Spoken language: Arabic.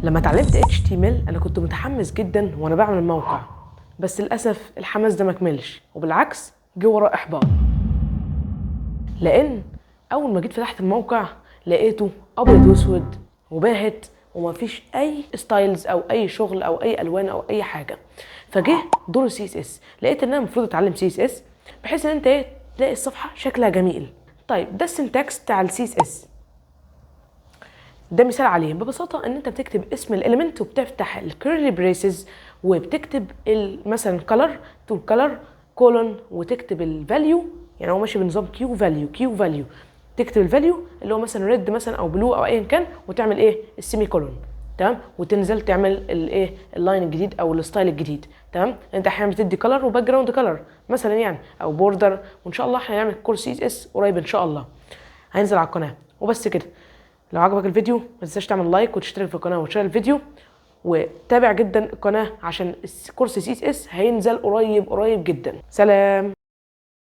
لما اتعلمت HTML انا كنت متحمس جدا وانا بعمل الموقع، بس للاسف الحماس ده ما كملش وبالعكس جه وراه احباط. لان اول ما جيت فتحت الموقع لقيته ابيض واسود وباهت ومفيش اي ستايلز او اي شغل او اي الوان او اي حاجه. فجه دور CSS، لقيت ان انا المفروض اتعلم CSS بحيث ان انت تلاقي الصفحه شكلها جميل. طيب ده السنتكس بتاع CSS، ده مثال عليه ببساطه ان انت بتكتب اسم الاليمنت وبتفتح الكيرلي بريسز وبتكتب مثلا كلر تقول كلر كولون وتكتب الفاليو، يعني هو ماشي بنظام كيو فاليو تكتب الفاليو اللي هو مثلا ريد مثلا او بلو او ايا كان وتعمل السيمي كولون. تمام، وتنزل تعمل اللاين الجديد او الستايل الجديد. تمام، انت احيانا بتدي كلر وباك جراوند كلر مثلا يعني او بوردر، وان شاء الله هنعمل كورس CSS قريب ان شاء الله هينزل على القناه. وبس كده، لو عجبك الفيديو ما تنساش تعمل لايك وتشترك في القناه وتشير الفيديو وتابع جدا القناه عشان كورس CSS هينزل قريب جدا. سلام.